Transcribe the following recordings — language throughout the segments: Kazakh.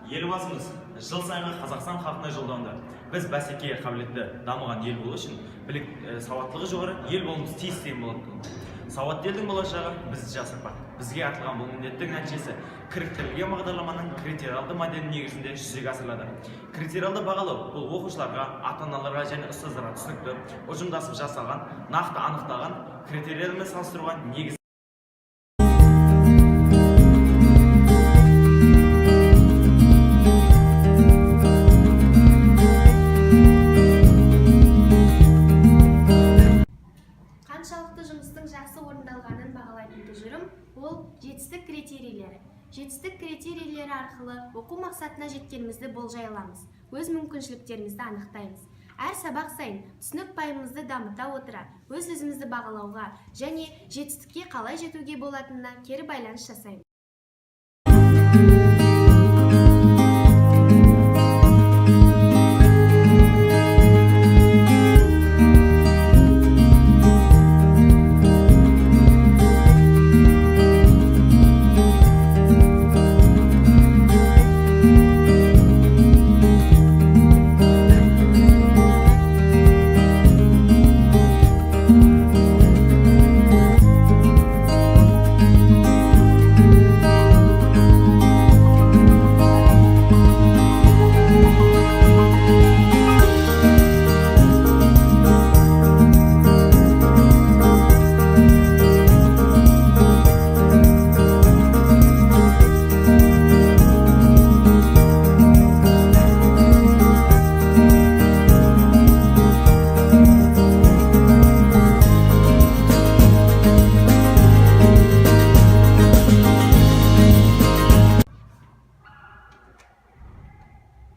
Елбасымыз жыл сайынғы Қазақстан халқына жолдауында біз бәсекеге қабілетті дамыған ел болу үшін сауаттылығы жоғары ел болуымыз тиіс деген болады. Сауатты елдің болашағы бізді жасырпақ. Бізге артылған бұл міндеттің нәтижесі кіріктірілген бағдарламаның критериалды моделі негізінде жүзеге асырылады. Критериалды бағалау бұл оқушыларға, ата-аналарға және ұстаздарға түсінікті, ұжымдасып жасалған, нақты анықталған критериялармен салыстыруға негіз. Қаншалықты жұмыстың жақсы орындалғанын бағалайтын тұжырым ол жетістік критерийлері. Жетістік критерийлері арқылы оқу мақсатына жеткенімізді болжай аламыз, өз мүмкіншіліктерімізді анықтаймыз. Әр сабақ сайын түсінік пайымымызды дамыта отыра, өз-өзімізді бағалауға және жетістікке қалай жетуге болатынына кері байланыс жасаймыз.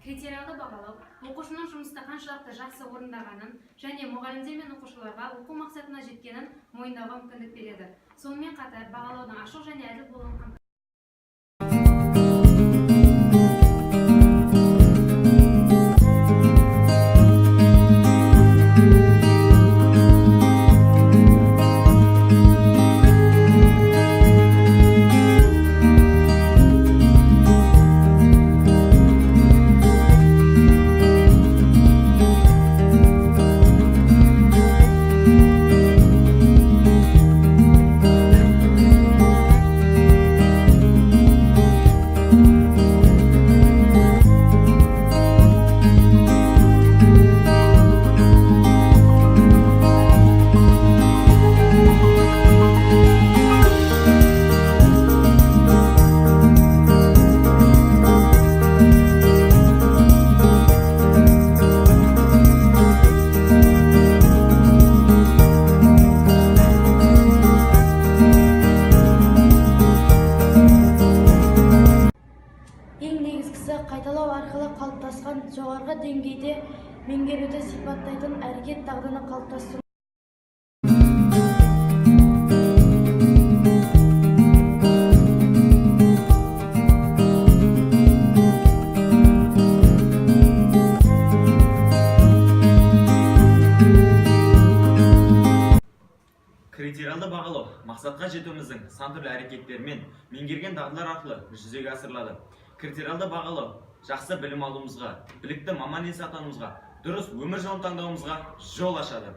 Критериалды бағалау оқушының жұмыста қаншалықты жақсы орындағанын және мұғалімдер мен оқушыларға оқу мақсатына жеткенін мойындауға мүмкіндік береді. Сонымен қатар бағалаудың ашық және әділ болуын қамтамасыз етеді. Қайталау арқылы қалыптасқан жоғарғы деңгейде меңгеруді сипаттайтын әрекет дағдыны қалыптастыру. Критериалды бағалау мақсатқа жетуіміздің сан түрлі әрекеттерімен меңгерген дағдылар арқылы жүзеге асырылады. Критериалды бағалау жақсы білім алуымызға, білікті маман иесі атануымызға, дұрыс өмір жолын таңдауымызға жол ашады.